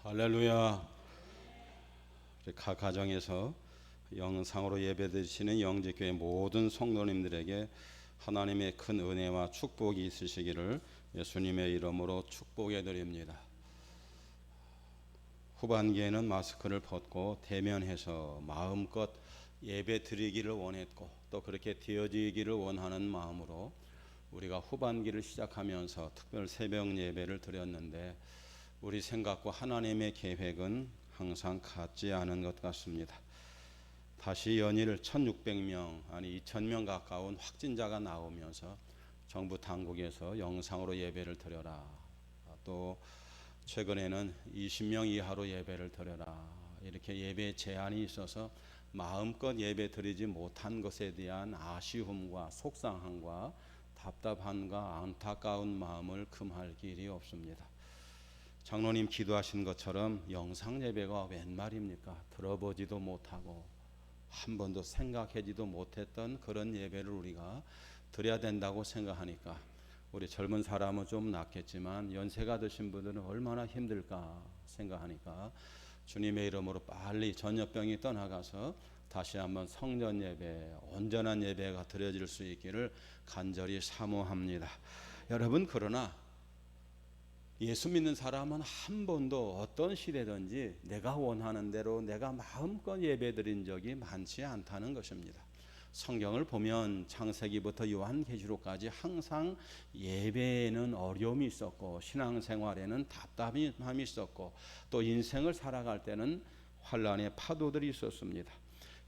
할렐루야. 우리 각 가정에서 영상으로 예배드리시는 영지교회 모든 성도님들에게 하나님의 큰 은혜와 축복이 있으시기를 예수님의 이름으로 축복해 드립니다. 후반기에는 마스크를 벗고 대면해서 마음껏 예배 드리기를 원했고 또 그렇게 되어지기를 원하는 마음으로 우리가 후반기를 시작하면서 특별 새벽 예배를 드렸는데 우리 생각과 하나님의 계획은 항상 같지 않은 것 같습니다. 다시 연일 1600명 아니 2000명 가까운 확진자가 나오면서 정부 당국에서 영상으로 예배를 드려라, 또 최근에는 20명 이하로 예배를 드려라, 이렇게 예배 제한이 있어서 마음껏 예배 드리지 못한 것에 대한 아쉬움과 속상함과 답답함과 안타까운 마음을 금할 길이 없습니다. 장로님 기도하신 것처럼 영상 예배가 웬 말입니까? 들어보지도 못하고 한 번도 생각하지도 못했던 그런 예배를 우리가 드려야 된다고 생각하니까 우리 젊은 사람은 좀 낫겠지만 연세가 드신 분들은 얼마나 힘들까 생각하니까 주님의 이름으로 빨리 전염병이 떠나가서 다시 한번 성전 예배, 온전한 예배가 드려질 수 있기를 간절히 사모합니다. 여러분, 그러나 예수 믿는 사람은 한 번도 어떤 시대든지 내가 원하는 대로 내가 마음껏 예배드린 적이 많지 않다는 것입니다. 성경을 보면 창세기부터 요한계시록까지 항상 예배에는 어려움이 있었고 신앙생활에는 답답함이 있었고 또 인생을 살아갈 때는 환난의 파도들이 있었습니다.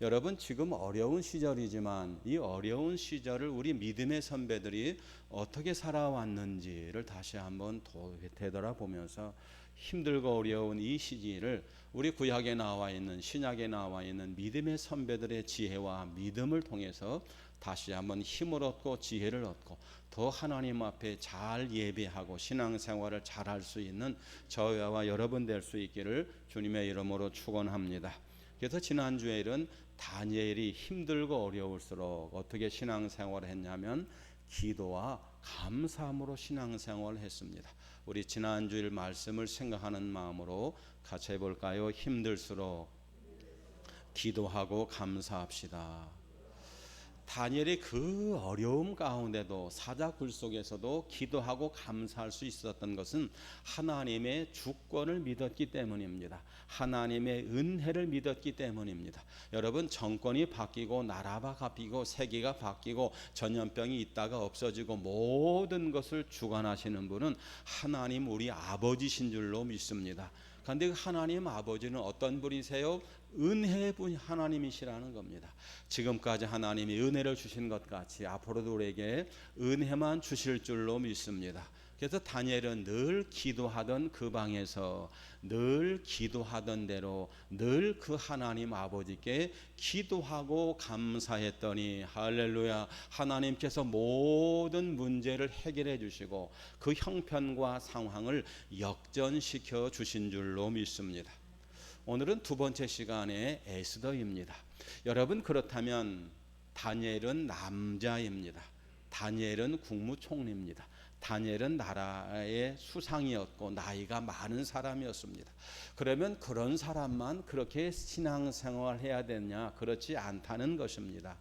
여러분, 지금 어려운 시절이지만 이 어려운 시절을 우리 믿음의 선배들이 어떻게 살아왔는지를 다시 한번 되돌아보면서 힘들고 어려운 이 시기를 우리 구약에 나와 있는 신약에 나와 있는 믿음의 선배들의 지혜와 믿음을 통해서 다시 한번 힘을 얻고 지혜를 얻고 더 하나님 앞에 잘 예배하고 신앙생활을 잘할 수 있는 저와 여러분 될 수 있기를 주님의 이름으로 축원합니다. 그래서 지난주에는 다니엘이 힘들고 어려울수록 어떻게 신앙생활을 했냐면 기도와 감사함으로 신앙생활을 했습니다. 우리 지난주일 말씀을 생각하는 마음으로 같이 해볼까요? 힘들수록 기도하고 감사합시다. 다니엘이 그 어려움 가운데도 사자굴 속에서도 기도하고 감사할 수 있었던 것은 하나님의 주권을 믿었기 때문입니다. 하나님의 은혜를 믿었기 때문입니다. 여러분, 정권이 바뀌고 나라가 바뀌고 세계가 바뀌고 전염병이 있다가 없어지고 모든 것을 주관하시는 분은 하나님 우리 아버지신 줄로 믿습니다. 그런데 하나님 아버지는 어떤 분이세요? 은혜의 분 하나님이시라는 겁니다. 지금까지 하나님이 은혜를 주신 것 같이 앞으로도 우리에게 은혜만 주실 줄로 믿습니다. 그래서 다니엘은 늘 기도하던 그 방에서 늘 기도하던 대로 늘 그 하나님 아버지께 기도하고 감사했더니 할렐루야, 하나님께서 모든 문제를 해결해 주시고 그 형편과 상황을 역전시켜 주신 줄로 믿습니다. 오늘은 두 번째 시간에 에스더입니다. 여러분, 그렇다면 다니엘은 남자입니다. 다니엘은 국무총리입니다. 다니엘은 나라의 수상이었고 나이가 많은 사람이었습니다. 그러면 그런 사람만 그렇게 신앙생활을 해야 되냐? 그렇지 않다는 것입니다.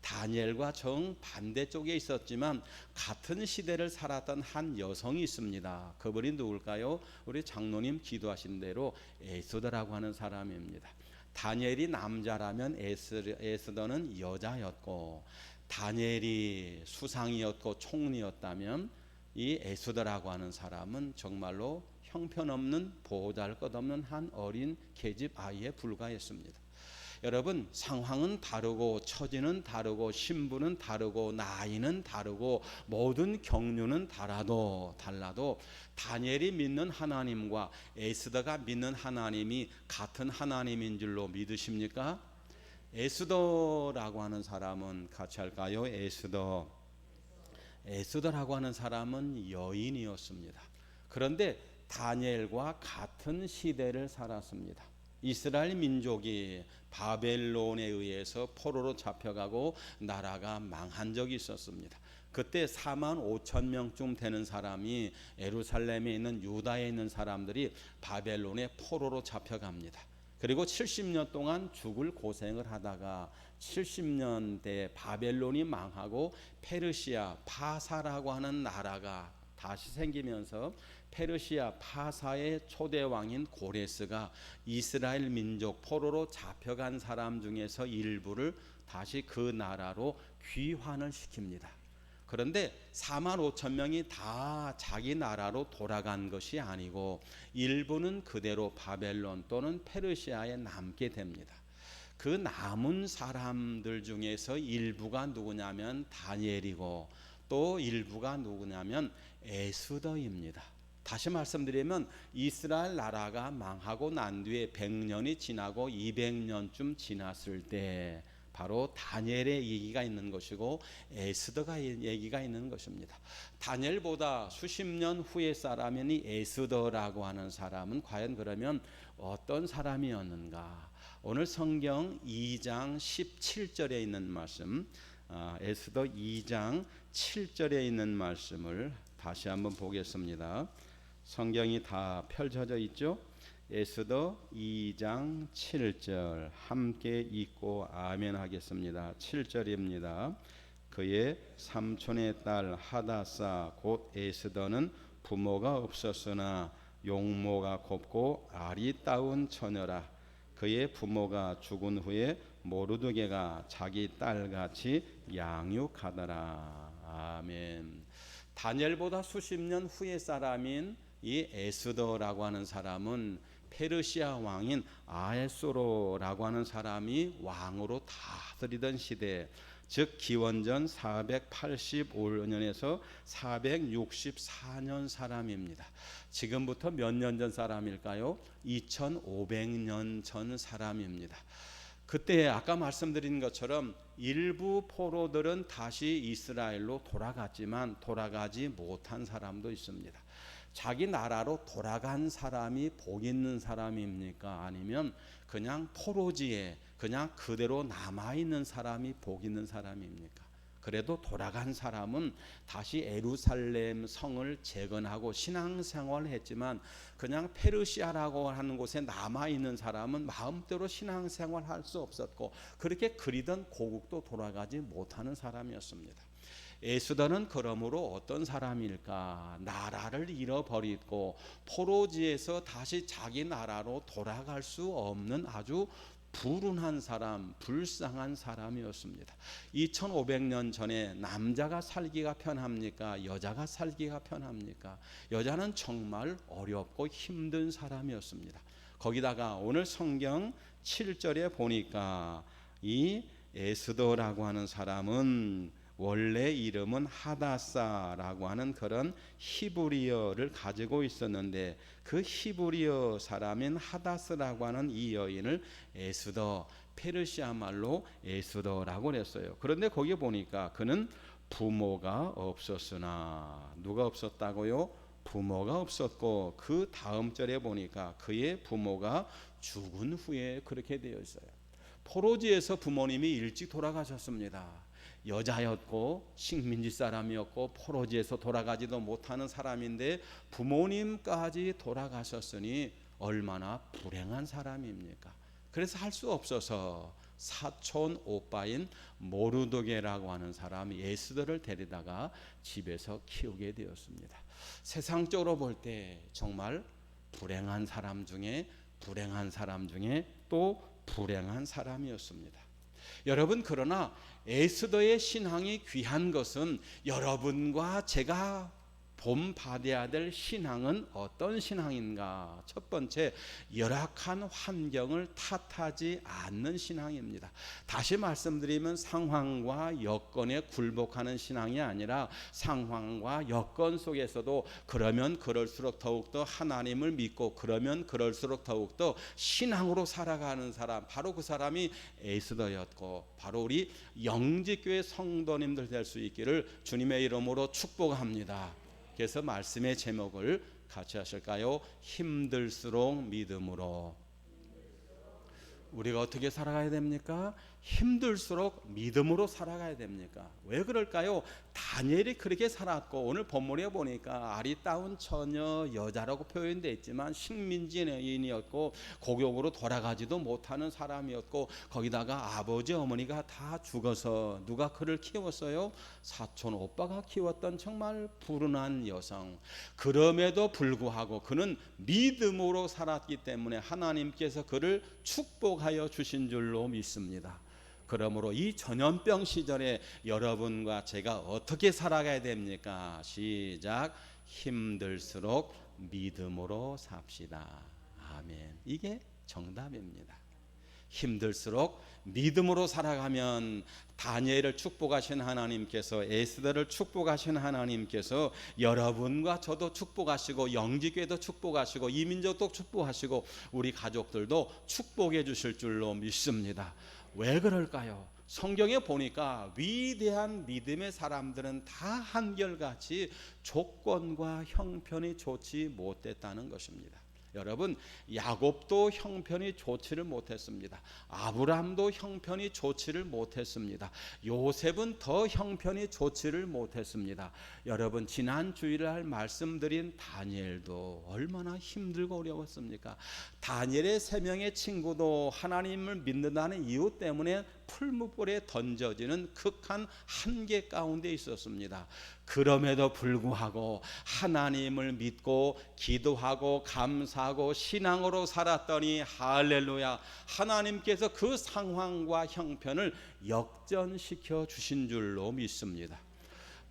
다니엘과 정반대쪽에 있었지만 같은 시대를 살았던 한 여성이 있습니다. 그분이 누굴까요? 우리 장로님 기도하신 대로 에스더라고 하는 사람입니다. 다니엘이 남자라면 에스더는 여자였고 다니엘이 수상이었고 총리였다면 이 에스더라고 하는 사람은 정말로 형편없는 보잘것없는 한 어린 계집 아이에 불과했습니다. 여러분, 상황은 다르고 처지는 다르고 신분은 다르고 나이는 다르고 모든 경륜은 달라도 다니엘이 믿는 하나님과 에스더가 믿는 하나님이 같은 하나님인 줄로 믿으십니까? 에스더라고 하는 사람은 같이 할까요? 에스더라고 하는 사람은 여인이었습니다. 그런데 다니엘과 같은 시대를 살았습니다. 이스라엘 민족이 바벨론에 의해서 포로로 잡혀가고 나라가 망한 적이 있었습니다. 그때 4만 5천 명쯤 되는 사람이 예루살렘에 있는 유다에 있는 사람들이 바벨론의 포로로 잡혀갑니다. 그리고 70년 동안 죽을 고생을 하다가 70년대 바벨론이 망하고 페르시아 파사라고 하는 나라가 다시 생기면서 페르시아 파사의 초대 왕인 고레스가 이스라엘 민족 포로로 잡혀간 사람 중에서 일부를 다시 그 나라로 귀환을 시킵니다. 그런데 4만 5천 명이 다 자기 나라로 돌아간 것이 아니고 일부는 그대로 바벨론 또는 페르시아에 남게 됩니다. 그 남은 사람들 중에서 일부가 누구냐면 다니엘이고 또 일부가 누구냐면 에스더입니다. 다시 말씀드리면 이스라엘 나라가 망하고 난 뒤에 100년이 지나고 200년쯤 지났을 때 바로 다니엘의 얘기가 있는 것이고 에스더가 얘기가 있는 것입니다. 다니엘보다 수십 년 후의 사람인 이 에스더라고 하는 사람은 과연 그러면 어떤 사람이었는가? 오늘 성경 2장 17절에 있는 말씀, 에스더 2장 7절에 있는 말씀을 다시 한번 보겠습니다. 성경이 다 펼쳐져 있죠? 에스더 2장 7절 함께 읽고 아멘 하겠습니다. 7절입니다. 그의 삼촌의 딸 하다사 곧 에스더는 부모가 없었으나 용모가 곱고 아리따운 처녀라. 그의 부모가 죽은 후에 모르드게가 자기 딸같이 양육하더라. 아멘. 다니엘보다 수십 년 후의 사람인 이 에스더라고 하는 사람은 페르시아 왕인 아에소로라고 하는 사람이 왕으로 다스리던 시대, 즉 기원전 485년에서 464년 사람입니다. 지금부터 몇 년 전 사람일까요? 2500년 전 사람입니다. 그때 아까 말씀드린 것처럼 일부 포로들은 다시 이스라엘로 돌아갔지만 돌아가지 못한 사람도 있습니다. 자기 나라로 돌아간 사람이 복 있는 사람입니까? 아니면 그냥 포로지에 그냥 그대로 남아있는 사람이 복 있는 사람입니까? 그래도 돌아간 사람은 다시 예루살렘 성을 재건하고 신앙생활을 했지만 그냥 페르시아라고 하는 곳에 남아있는 사람은 마음대로 신앙생활할 수 없었고 그렇게 그리던 고국도 돌아가지 못하는 사람이었습니다. 에스더는 그러므로 어떤 사람일까? 나라를 잃어버리고 포로지에서 다시 자기 나라로 돌아갈 수 없는 아주 불운한 사람, 불쌍한 사람이었습니다. 2500년 전에 남자가 살기가 편합니까? 여자가 살기가 편합니까? 여자는 정말 어렵고 힘든 사람이었습니다. 거기다가 오늘 성경 7절에 보니까 이 에스더라고 하는 사람은 원래 이름은 하다사라고 하는 그런 히브리어를 가지고 있었는데 그 히브리어 사람인 하다스라고 하는 이 여인을 에스더, 페르시아 말로 에스더라고 했어요. 그런데 거기 보니까 그는 부모가 없었으나 누가 없었다고요? 부모가 없었고 그 다음 절에 보니까 그의 부모가 죽은 후에 그렇게 되어 있어요. 포로지에서 부모님이 일찍 돌아가셨습니다. 여자였고 식민지 사람이었고 포로지에서 돌아가지도 못하는 사람인데 부모님까지 돌아가셨으니 얼마나 불행한 사람입니까? 그래서 할 수 없어서 사촌 오빠인 모르드게라고 하는 사람이 에스더를 데리다가 집에서 키우게 되었습니다. 세상적으로 볼 때 정말 불행한 사람 중에 또 불행한 사람이었습니다. 여러분, 그러나 에스더의 신앙이 귀한 것은 여러분과 제가 본받아야 될 신앙은 어떤 신앙인가? 첫 번째, 열악한 환경을 탓하지 않는 신앙입니다. 다시 말씀드리면 상황과 여건에 굴복하는 신앙이 아니라 상황과 여건 속에서도 그러면 그럴수록 더욱더 하나님을 믿고 그러면 그럴수록 더욱더 신앙으로 살아가는 사람, 바로 그 사람이 에스더였고 바로 우리 영지교회 성도님들 될 수 있기를 주님의 이름으로 축복합니다. 그래서 말씀의 제목을 같이 하실까요? 힘들수록 믿음으로. 우리가 어떻게 살아가야 됩니까? 힘들수록 믿음으로 살아가야 됩니까? 왜 그럴까요? 다니엘이 그렇게 살았고, 오늘 본문에 보니까 아리따운 처녀 여자라고 표현되어 있지만 식민지인이었고 고국으로 돌아가지도 못하는 사람이었고, 거기다가 아버지 어머니가 다 죽어서 누가 그를 키웠어요? 사촌 오빠가 키웠던 정말 불운한 여성. 그럼에도 불구하고 그는 믿음으로 살았기 때문에 하나님께서 그를 축복하여 주신 줄로 믿습니다. 그러므로 이 전염병 시절에 여러분과 제가 어떻게 살아가야 됩니까? 시작. 힘들수록 믿음으로 삽시다. 아멘. 이게 정답입니다. 힘들수록 믿음으로 살아가면 다니엘을 축복하신 하나님께서, 에스더를 축복하신 하나님께서 여러분과 저도 축복하시고 영지교회도 축복하시고 이민족도 축복하시고 우리 가족들도 축복해 주실 줄로 믿습니다. 왜 그럴까요? 성경에 보니까 위대한 믿음의 사람들은 다 한결같이 조건과 형편이 좋지 못했다는 것입니다. 여러분, 야곱도 형편이 좋지를 못했습니다. 아브라함도 형편이 좋지를 못했습니다. 요셉은 더 형편이 좋지를 못했습니다. 여러분, 지난 주일날 말씀드린 다니엘도 얼마나 힘들고 어려웠습니까? 다니엘의 3명의 친구도 하나님을 믿는다는 이유 때문에 풀무불에 던져지는 극한 한계 가운데 있었습니다. 그럼에도 불구하고 하나님을 믿고 기도하고 감사하고 신앙으로 살았더니 할렐루야, 하나님께서 그 상황과 형편을 역전시켜 주신 줄로 믿습니다.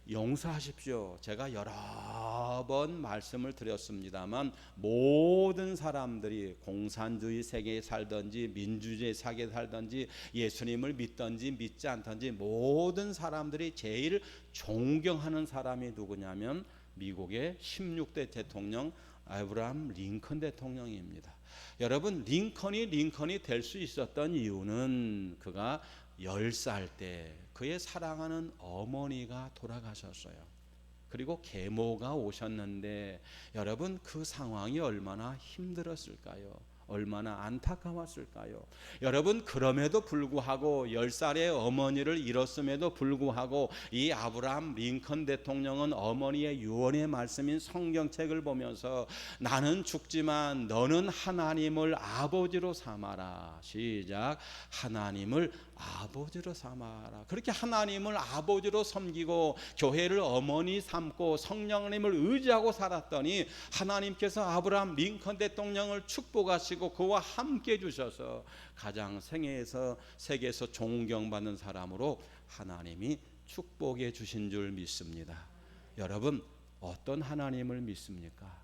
용서하십시오. 제가 여러 번 말씀을 드렸습니다만 모든 사람들이 공산주의 세계에 살든지 민주주의 세계에 살든지 예수님을 믿든지 믿지 않든지 모든 사람들이 제일 존경하는 사람이 누구냐면 미국의 16대 대통령 아브라함 링컨 대통령입니다. 여러분, 링컨이 될 수 있었던 이유는 그가 10살 때 그의 사랑하는 어머니가 돌아가셨어요. 그리고 계모가 오셨는데 여러분, 그 상황이 얼마나 힘들었을까요? 얼마나 안타까웠을까요? 여러분, 그럼에도 불구하고 10살의 어머니를 잃었음에도 불구하고 이 아브라함 링컨 대통령은 어머니의 유언의 말씀인 성경책을 보면서 나는 죽지만 너는 하나님을 아버지로 삼아라. 시작. 하나님을 아버지로 삼아라. 그렇게 하나님을 아버지로 섬기고 교회를 어머니 삼고 성령님을 의지하고 살았더니 하나님께서 아브라함 링컨 대통령을 축복하시고 그와 함께 해주셔서 가장 세계에서 존경받는 사람으로 하나님이 축복해 주신 줄 믿습니다. 여러분, 어떤 하나님을 믿습니까?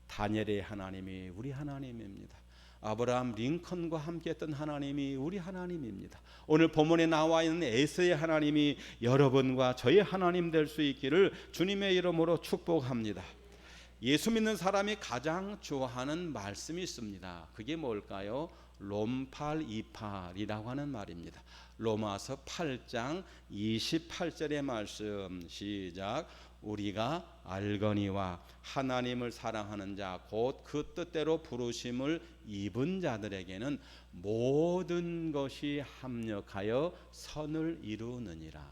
다니엘의 하나님이 우리 하나님입니다. 아브라함 링컨과 함께했던 하나님이 우리 하나님입니다. 오늘 본문에 나와 있는 에스의 하나님이 여러분과 저의 하나님 될 수 있기를 주님의 이름으로 축복합니다. 예수 믿는 사람이 가장 좋아하는 말씀이 있습니다. 그게 뭘까요? 롬팔이팔이라고 하는 말입니다. 로마서 8장 28절의 말씀 시작. 우리가 알거니와 하나님을 사랑하는 자 곧 그 뜻대로 부르심을 입은 자들에게는 모든 것이 합력하여 선을 이루느니라.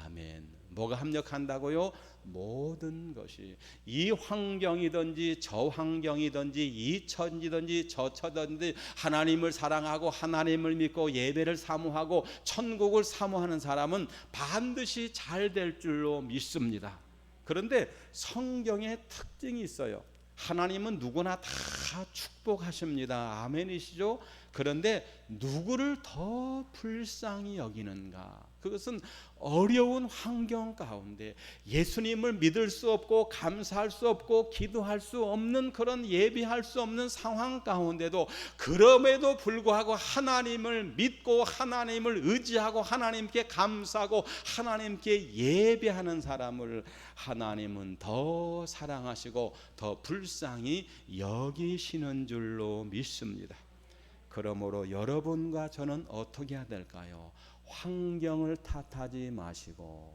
아멘. 뭐가 합력한다고요? 모든 것이. 이 환경이든지 저 환경이든지 이 천지든지 저 천지든지 하나님을 사랑하고 하나님을 믿고 예배를 사모하고 천국을 사모하는 사람은 반드시 잘 될 줄로 믿습니다. 그런데 성경에 특징이 있어요. 하나님은 누구나 다 축복하십니다. 아멘이시죠? 그런데 누구를 더 불쌍히 여기는가? 그것은 어려운 환경 가운데 예수님을 믿을 수 없고 감사할 수 없고 기도할 수 없는 그런 예비할 수 없는 상황 가운데도 그럼에도 불구하고 하나님을 믿고 하나님을 의지하고 하나님께 감사하고 하나님께 예배하는 사람을 하나님은 더 사랑하시고 더 불쌍히 여기시는 줄로 믿습니다. 그러므로 여러분과 저는 어떻게 해야 될까요? 환경을 탓하지 마시고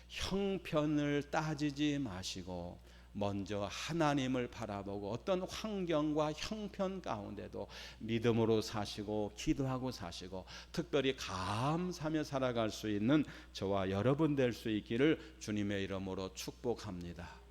형편을 따지지 마시고 먼저 하나님을 바라보고 어떤 환경과 형편 가운데도 믿음으로 사시고 기도하고 사시고 특별히 감사하며 살아갈 수 있는 저와 여러분 될 수 있기를 주님의 이름으로 축복합니다.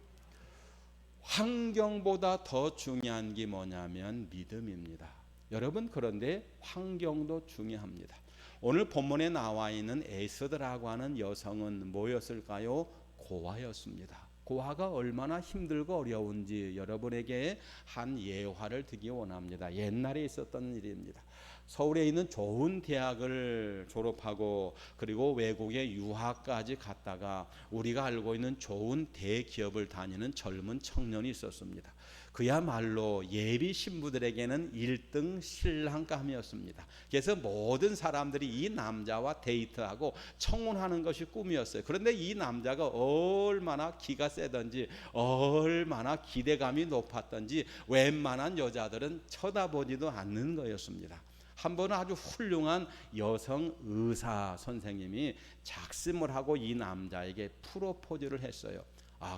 환경보다 더 중요한 게 뭐냐면 믿음입니다. 여러분, 그런데 환경도 중요합니다. 오늘 본문에 나와 있는 에스더라고 하는 여성은 뭐였을까요? 고아였습니다. 고아가 얼마나 힘들고 어려운지 여러분에게 한 예화를 드리기 원합니다. 옛날에 있었던 일입니다. 서울에 있는 좋은 대학을 졸업하고 그리고 외국에 유학까지 갔다가 우리가 알고 있는 좋은 대기업을 다니는 젊은 청년이 있었습니다. 그야말로 예비 신부들에게는 1등 신랑감이었습니다. 그래서 모든 사람들이 이 남자와 데이트하고 청혼하는 것이 꿈이었어요. 그런데 이 남자가 얼마나 기가 세든지 얼마나 기대감이 높았든지 웬만한 여자들은 쳐다보지도 않는 거였습니다. 한 번은 아주 훌륭한 여성 의사 선생님이 작심을 하고 이 남자에게 프로포즈를 했어요.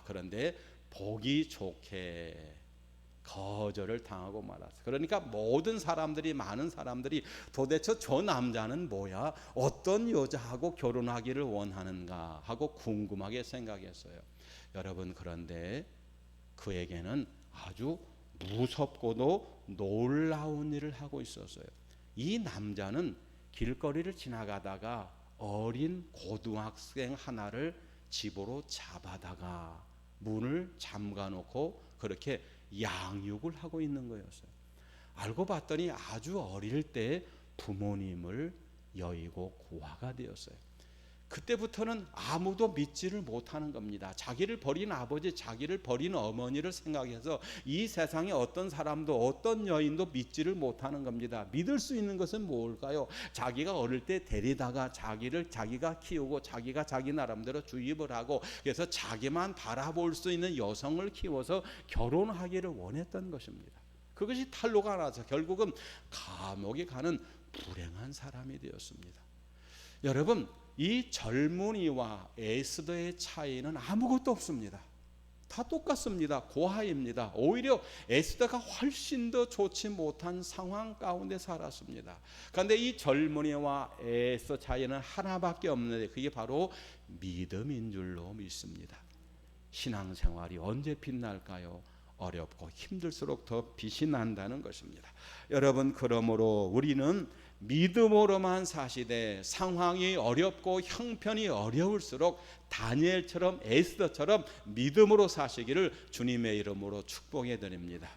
그런데 보기 좋게 거절을 당하고 말았어요. 그러니까 많은 사람들이 도대체 저 남자는 뭐야? 어떤 여자하고 결혼하기를 원하는가 하고 궁금하게 생각했어요. 여러분, 그런데 그에게는 아주 무섭고도 놀라운 일을 하고 있었어요. 이 남자는 길거리를 지나가다가 어린 고등학생 하나를 집으로 잡아다가 문을 잠가놓고 그렇게 양육을 하고 있는 거였어요. 알고 봤더니 아주 어릴 때 부모님을 여의고 고아가 되었어요. 그때부터는 아무도 믿지를 못하는 겁니다. 자기를 버린 아버지, 자기를 버린 어머니를 생각해서 이 세상에 어떤 사람도 어떤 여인도 믿지를 못하는 겁니다. 믿을 수 있는 것은 뭘까요? 자기가 어릴 때 데리다가 자기가 키우고 자기가 자기 나름대로 주입을 하고 그래서 자기만 바라볼 수 있는 여성을 키워서 결혼하기를 원했던 것입니다. 그것이 탄로가 나서 결국은 감옥에 가는 불행한 사람이 되었습니다. 여러분, 이 젊은이와 에스더의 차이는 아무것도 없습니다. 다 똑같습니다. 고아입니다. 오히려 에스더가 훨씬 더 좋지 못한 상황 가운데 살았습니다. 그런데 이 젊은이와 에스더 차이는 하나밖에 없는데 그게 바로 믿음인 줄로 믿습니다. 신앙생활이 언제 빛날까요? 어렵고 힘들수록 더 빛이 난다는 것입니다. 여러분, 그러므로 우리는 믿음으로만 사시되 상황이 어렵고 형편이 어려울수록 다니엘처럼 에스더처럼 믿음으로 사시기를 주님의 이름으로 축복해 드립니다.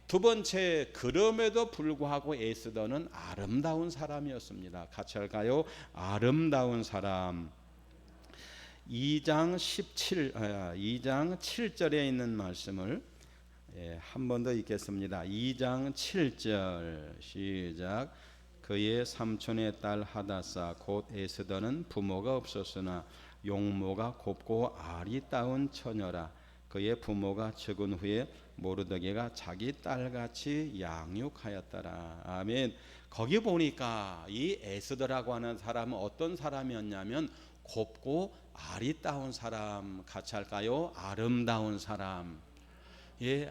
두 번째, 그럼에도 불구하고 에스더는 아름다운 사람이었습니다. 같이 할까요? 아름다운 사람. 2장 7절에 있는 말씀을 한 번 더 읽겠습니다. 2장 7절 시작. 그의 삼촌의 딸 하다사 곧 에스더는 부모가 없었으나 용모가 곱고 아리따운 처녀라. 그의 부모가 죽은 후에 모르드게가 자기 딸같이 양육하였더라. 아멘. 거기 보니까 이 에스더라고 하는 사람은 어떤 사람이었냐면 곱고 아리따운 사람. 같이 할까요? 아름다운 사람.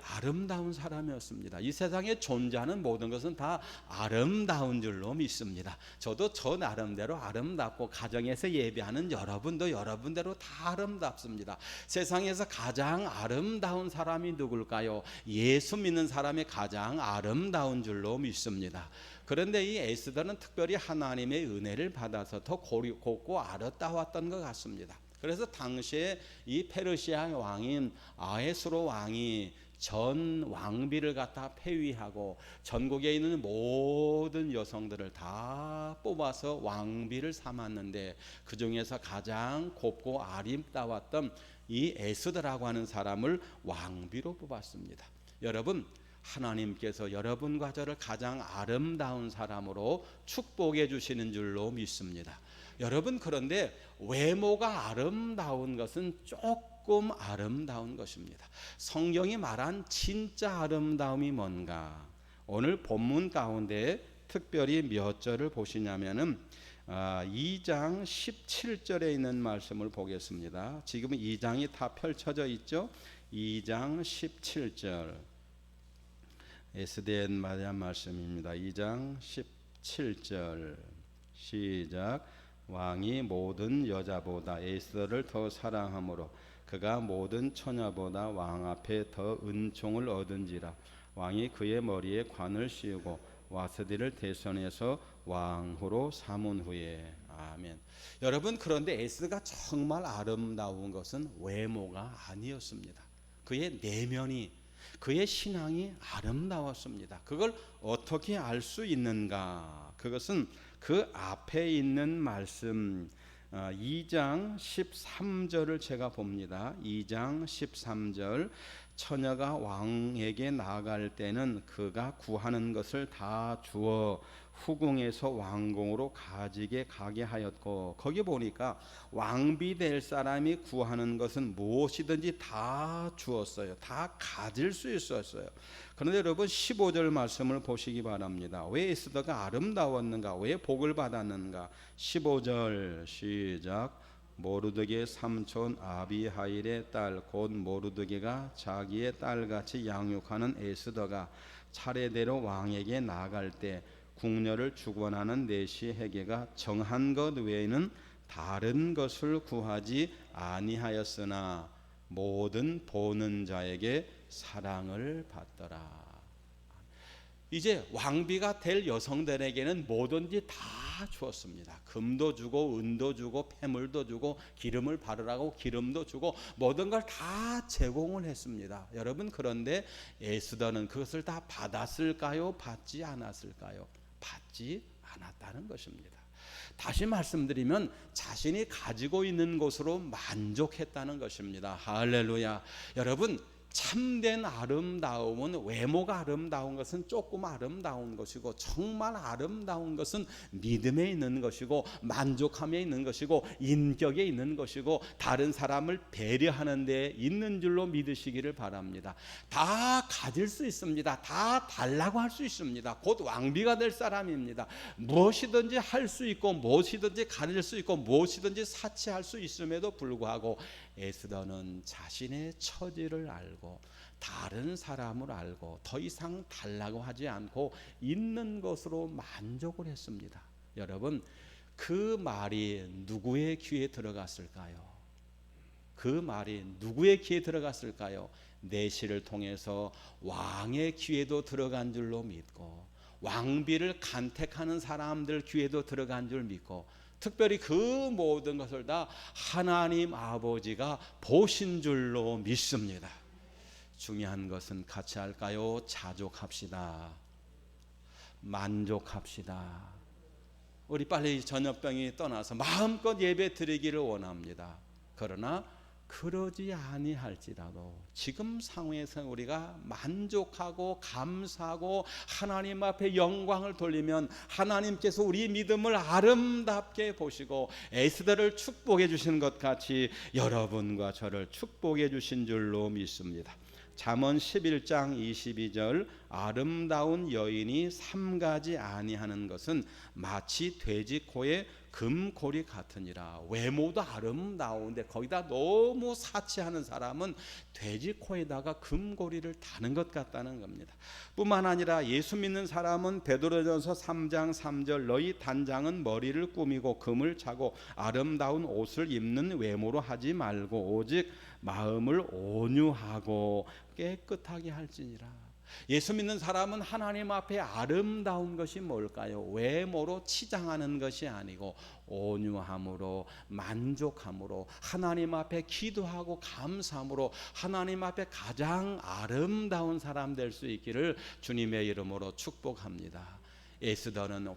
아름다운 사람이었습니다. 이 세상에 존재하는 모든 것은 다 아름다운 줄로 믿습니다. 저도 저 나름대로 아름답고 가정에서 예배하는 여러분도 여러분대로 다 아름답습니다. 세상에서 가장 아름다운 사람이 누굴까요? 예수 믿는 사람이 가장 아름다운 줄로 믿습니다. 그런데 이 에스더는 특별히 하나님의 은혜를 받아서 더 곱고 아름다웠던 것 같습니다. 그래서 당시에 이 페르시아 왕인 아헤스로 왕이 전 왕비를 갖다 폐위하고 전국에 있는 모든 여성들을 다 뽑아서 왕비를 삼았는데 그 중에서 가장 곱고 아름다웠던 이 에스더라고 하는 사람을 왕비로 뽑았습니다. 여러분, 하나님께서 여러분과 저를 가장 아름다운 사람으로 축복해 주시는 줄로 믿습니다. 여러분, 그런데 외모가 아름다운 것은 조금 아름다운 것입니다. 성경이 말한 진짜 아름다움이 뭔가? 오늘 본문 가운데 특별히 몇 절을 보시냐면은 2장 17절에 있는 말씀을 보겠습니다. 지금 2장이 다 펼쳐져 있죠. 2장 17절 에스더에 대한 말씀입니다. 2장 17절 시작. 왕이 모든 여자보다 에스더를 더 사랑하므로 그가 모든 처녀보다 왕 앞에 더 은총을 얻은지라. 왕이 그의 머리에 관을 씌우고 와스디를 대선에서 왕후로 삼은 후에. 아멘. 여러분, 그런데 에스더가 정말 아름다운 것은 외모가 아니었습니다. 그의 내면이, 그의 신앙이 아름다웠습니다. 그걸 어떻게 알 수 있는가? 그것은 그 앞에 있는 말씀 2장 13절을 제가 봅니다. 2장 13절 처녀가 왕에게 나아갈 때는 그가 구하는 것을 다 주어 후궁에서 왕궁으로 가게 하였고, 거기 보니까 왕비 될 사람이 구하는 것은 무엇이든지 다 주었어요. 다 가질 수 있었어요. 그런데 여러분 15절 말씀을 보시기 바랍니다. 왜 에스더가 아름다웠는가? 왜 복을 받았는가? 15절 시작. 모르드게 삼촌 아비하일의 딸 곧 모르드게가 자기의 딸같이 양육하는 에스더가 차례대로 왕에게 나아갈 때 궁녀를 축원하는 내시 헤게가 정한 것 외에는 다른 것을 구하지 아니하였으나 모든 보는 자에게 사랑을 받더라. 이제 왕비가 될 여성들에게는 뭐든지 다 주었습니다. 금도 주고 은도 주고 폐물도 주고 기름을 바르라고 기름도 주고 모든 걸 다 제공을 했습니다. 여러분, 그런데 에스더는 그것을 다 받았을까요? 받지 않았을까요? 받지 않았다는 것입니다. 다시 말씀드리면 자신이 가지고 있는 것으로 만족했다는 것입니다. 할렐루야. 여러분, 참된 아름다움은, 외모가 아름다운 것은 조금 아름다운 것이고, 정말 아름다운 것은 믿음에 있는 것이고, 만족함에 있는 것이고, 인격에 있는 것이고, 다른 사람을 배려하는 데 있는 줄로 믿으시기를 바랍니다. 다 가질 수 있습니다. 다 달라고 할 수 있습니다. 곧 왕비가 될 사람입니다. 무엇이든지 할 수 있고, 무엇이든지 가질 수 있고, 무엇이든지 사치할 수 있음에도 불구하고 에스더는 자신의 처지를 알고 다른 사람을 알고 더 이상 달라고 하지 않고 있는 것으로 만족을 했습니다. 여러분, 그 말이 누구의 귀에 들어갔을까요? 그 말이 누구의 귀에 들어갔을까요? 내시를 통해서 왕의 귀에도 들어간 줄로 믿고, 왕비를 간택하는 사람들 귀에도 들어간 줄 믿고, 특별히 그 모든 것을 다 하나님 아버지가 보신 줄로 믿습니다. 중요한 것은 같이 할까요? 자족합시다. 만족합시다. 우리 빨리 전염병이 떠나서 마음껏 예배 드리기를 원합니다. 그러나 그러지 아니할지라도 지금 상황에서 우리가 만족하고 감사하고 하나님 앞에 영광을 돌리면 하나님께서 우리 믿음을 아름답게 보시고 에스더를 축복해 주신 것 같이 여러분과 저를 축복해 주신 줄로 믿습니다. 잠언 11장 22절 아름다운 여인이 삼가지 아니하는 것은 마치 돼지 코에 금고리 같으니라. 외모도 아름다운데 거기다 너무 사치하는 사람은 돼지 코에다가 금고리를 다는 것 같다는 겁니다. 뿐만 아니라 예수 믿는 사람은 베드로전서 3장 3절 너희 단장은 머리를 꾸미고 금을 차고 아름다운 옷을 입는 외모로 하지 말고 오직 마음을 온유하고 깨끗하게 할지니라. 예수 믿는 사람은 하나님 앞에 아름다운 것이 뭘까요? 외모로 치장하는 것이 아니고 온유함으로 만족함으로 하나님 앞에 기도하고 감사함으로 하나님 앞에 가장 아름다운 사람 될 수 있기를 주님의 이름으로 축복합니다. 에스더는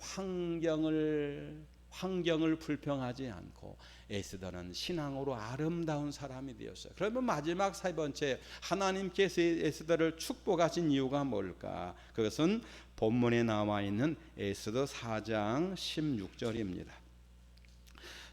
환경을 불평하지 않고 에스더는 신앙으로 아름다운 사람이 되었어요. 그러면 마지막 세 번째, 하나님께서 에스더를 축복하신 이유가 뭘까? 그것은 본문에 나와 있는 에스더 4장 16절입니다.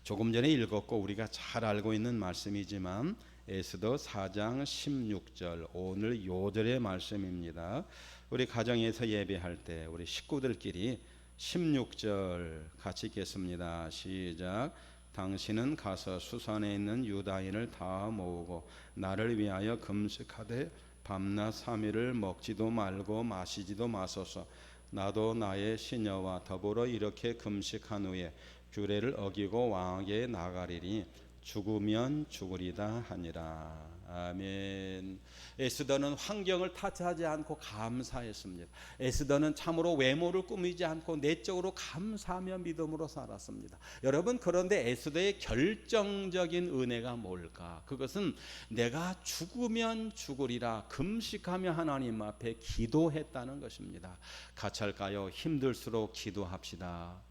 조금 전에 읽었고 우리가 잘 알고 있는 말씀이지만 에스더 4장 16절 오늘 요절의 말씀입니다. 우리 가정에서 예배할 때 우리 식구들끼리 16절 같이 읽겠습니다. 시작. 당신은 가서 수산에 있는 유다인을 다 모으고 나를 위하여 금식하되 밤낮 3일을 먹지도 말고 마시지도 마소서. 나도 나의 시녀와 더불어 이렇게 금식한 후에 규례를 어기고 왕에게 나가리니 죽으면 죽으리다 하니라. 아멘. 에스더는 환경을 탓하지 않고 감사했습니다. 에스더는 참으로 외모를 꾸미지 않고 내적으로 감사하며 믿음으로 살았습니다. 여러분, 그런데 에스더의 결정적인 은혜가 뭘까? 그것은 내가 죽으면 죽으리라 금식하며 하나님 앞에 기도했다는 것입니다. 같이 할까요? 힘들수록 기도합시다.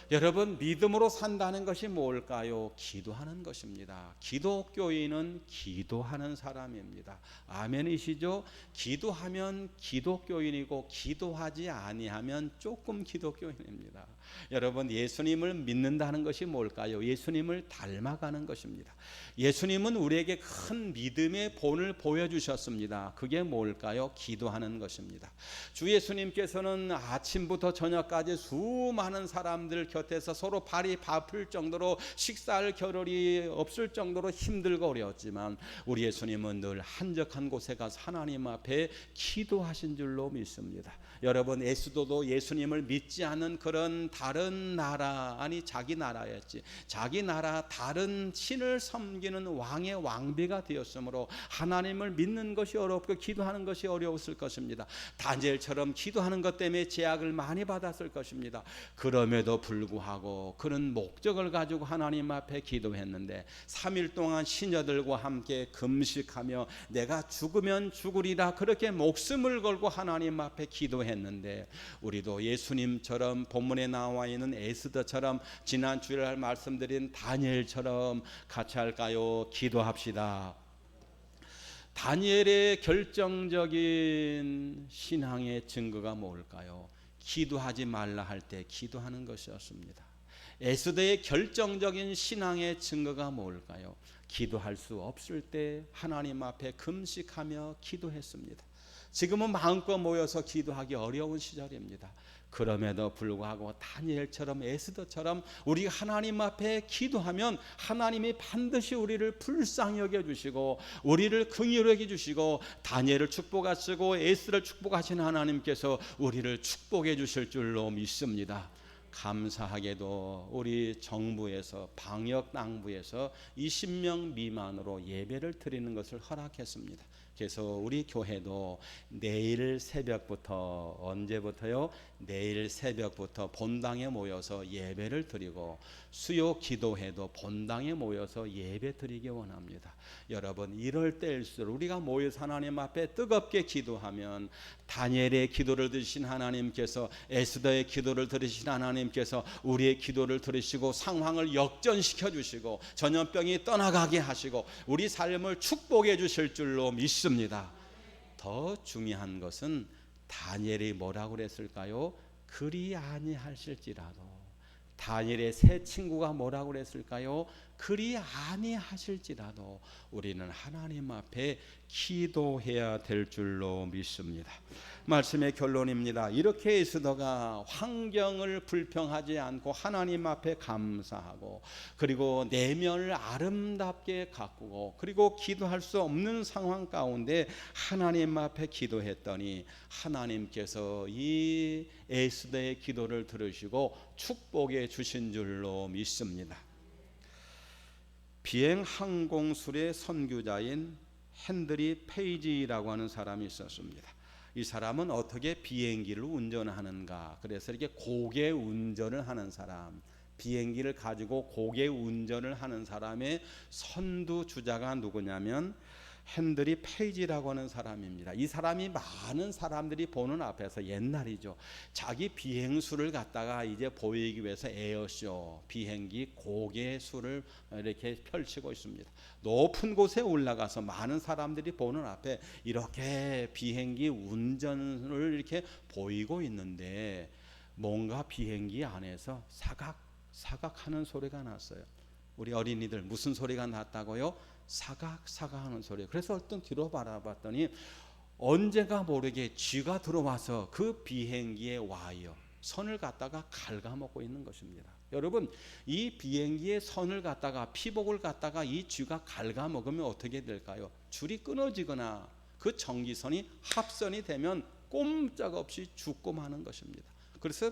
여러분, 믿음으로 산다는 것이 뭘까요? 기도하는 것입니다. 기독교인은 기도하는 사람입니다. 아멘이시죠? 기도하면 기독교인이고 기도하지 아니하면 조금 기독교인입니다. 여러분, 예수님을 믿는다는 것이 뭘까요? 예수님을 닮아가는 것입니다. 예수님은 우리에게 큰 믿음의 본을 보여주셨습니다. 그게 뭘까요? 기도하는 것입니다. 주 예수님께서는 아침부터 저녁까지 수많은 사람들 곁에서 서로 발이 바쁠 정도로 식사할 겨를이 없을 정도로 힘들고 어려웠지만 우리 예수님은 늘 한적한 곳에 가서 하나님 앞에 기도하신 줄로 믿습니다. 여러분, 에스더도 예수님을 믿지 않는 그런 다른 나라, 아니 자기 나라였지, 자기 나라 다른 신을 섬기는 왕의 왕비가 되었으므로 하나님을 믿는 것이 어렵고 기도하는 것이 어려웠을 것입니다. 다니엘처럼 기도하는 것 때문에 제약을 많이 받았을 것입니다. 그럼에도 불구하고 그런 목적을 가지고 하나님 앞에 기도했는데 3일 동안 시녀들과 함께 금식하며 내가 죽으면 죽으리라 그렇게 목숨을 걸고 하나님 앞에 기도했는데 우리도 예수님처럼 본문에 나와 있는 에스더처럼 지난 주일날 말씀드린 다니엘처럼 같이 할까요? 기도합시다. 다니엘의 결정적인 신앙의 증거가 뭘까요? 기도하지 말라 할 때 기도하는 것이었습니다. 에스더의 결정적인 신앙의 증거가 뭘까요? 기도할 수 없을 때 하나님 앞에 금식하며 기도했습니다. 지금은 마음껏 모여서 기도하기 어려운 시절입니다. 그럼에도 불구하고 다니엘처럼 에스더처럼 우리가 하나님 앞에 기도하면 하나님이 반드시 우리를 불쌍히 여겨주시고 우리를 긍휼히 여겨주시고 다니엘을 축복하시고 에스더를 축복하신 하나님께서 우리를 축복해 주실 줄로 믿습니다. 감사하게도 우리 정부에서 방역 당부에서 20명 미만으로 예배를 드리는 것을 허락했습니다. 그래서 우리 교회도 내일 새벽부터, 언제부터요? 내일 새벽부터 본당에 모여서 예배를 드리고 수요 기도회도 본당에 모여서 예배 드리기 원합니다. 여러분, 이럴 때일수록 우리가 모여서 하나님 앞에 뜨겁게 기도하면 다니엘의 기도를 들으신 하나님께서, 에스더의 기도를 들으신 하나님께서 우리의 기도를 들으시고 상황을 역전시켜 주시고 전염병이 떠나가게 하시고 우리 삶을 축복해 주실 줄로 믿습니다. 더 중요한 것은 다니엘이 뭐라고 그랬을까요? 그리 아니하실지라도. 다니엘의 세 친구가 뭐라고 그랬을까요? 그리 아니하실지라도 우리는 하나님 앞에 기도해야 될 줄로 믿습니다. 말씀의 결론입니다. 이렇게 에스더가 환경을 불평하지 않고 하나님 앞에 감사하고 그리고 내면을 아름답게 가꾸고 그리고 기도할 수 없는 상황 가운데 하나님 앞에 기도했더니 하나님께서 이 에스더의 기도를 들으시고 축복해 주신 줄로 믿습니다. 비행 항공술의 선교자인 헨드리 페이지라고 하는 사람이 있었습니다. 이 사람은 어떻게 비행기를 운전하는가? 그래서 이렇게 고개 운전을 하는 사람, 비행기를 가지고 고개 운전을 하는 사람의 선두주자가 누구냐면 헨드리 페이지라고 하는 사람입니다. 이 사람이 많은 사람들이 보는 앞에서 옛날이죠. 자기 비행수를 갖다가 이제 보이기 위해서 에어쇼, 비행기 고개수를 이렇게 펼치고 있습니다. 높은 곳에 올라가서 많은 사람들이 보는 앞에 이렇게 비행기 운전을 이렇게 보이고 있는데 뭔가 비행기 안에서 사각사각하는 소리가 났어요. 우리 어린이들 무슨 소리가 났다고요? 사각사각하는 소리. 그래서 어떤 뒤로 바라봤더니 언제가 모르게 쥐가 들어와서 그 비행기의 와이어 선을 갖다가 갉아먹고 있는 것입니다. 여러분, 이 비행기의 선을 갖다가 피복을 갖다가 이 쥐가 갉아먹으면 어떻게 될까요? 줄이 끊어지거나 그 전기선이 합선이 되면 꼼짝없이 죽고 마는 것입니다. 그래서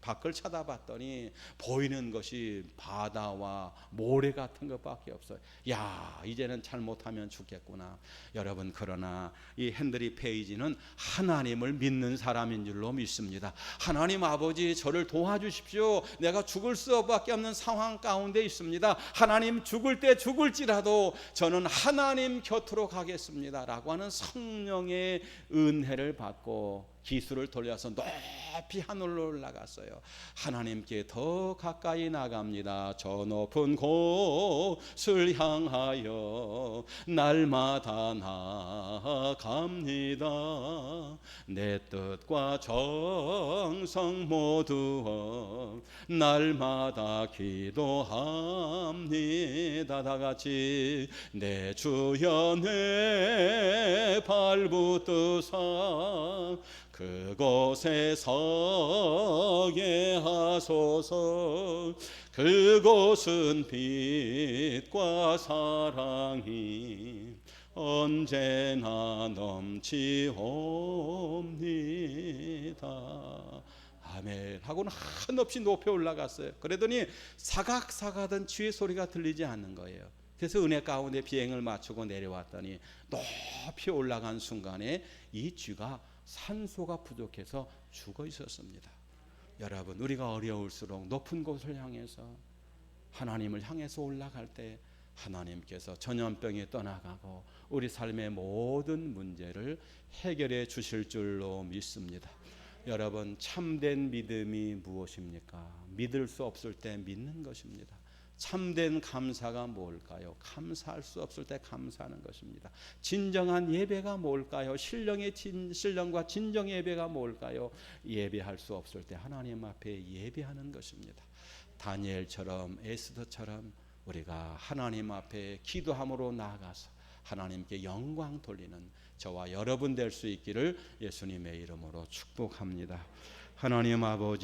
밖을 쳐다봤더니 보이는 것이 바다와 모래 같은 것밖에 없어요. 야, 이제는 잘못하면 죽겠구나. 여러분, 그러나 이 핸드리 페이지는 하나님을 믿는 사람인 줄로 믿습니다. 하나님 아버지, 저를 도와주십시오. 내가 죽을 수밖에 없는 상황 가운데 있습니다. 하나님, 죽을 때 죽을지라도 저는 하나님 곁으로 가겠습니다 라고 하는 성령의 은혜를 받고 기술을 돌려서 높이 하늘로 올라갔어요. 하나님께 더 가까이 나갑니다. 저 높은 곳을 향하여 날마다 나아갑니다. 내 뜻과 정성 모두 날마다 기도합니다. 다 같이 내 주여 내 발붙드사 그곳에 서게 하소서. 그곳은 빛과 사랑이 언제나 넘치옵니다. 아멘 하고는 한없이 높이 올라갔어요. 그러더니 사각사각하던 쥐의 소리가 들리지 않는 거예요. 그래서 은혜 가운데 비행을 마치고 내려왔더니 높이 올라간 순간에 이 쥐가 산소가 부족해서 죽어 있었습니다. 여러분, 우리가 어려울수록 높은 곳을 향해서 하나님을 향해서 올라갈 때 하나님께서 전염병이 떠나가고 우리 삶의 모든 문제를 해결해 주실 줄로 믿습니다. 여러분, 참된 믿음이 무엇입니까? 믿을 수 없을 때 믿는 것입니다. 참된 감사가 뭘까요? 감사할 수 없을 때 감사하는 것입니다. 진정한 예배가 뭘까요? 신령과 진정 예배가 뭘까요? 예배할 수 없을 때 하나님 앞에 예배하는 것입니다. 다니엘처럼 에스더처럼 우리가 하나님 앞에 기도함으로 나아가서 하나님께 영광 돌리는 저와 여러분 될 수 있기를 예수님의 이름으로 축복합니다. 하나님 아버지,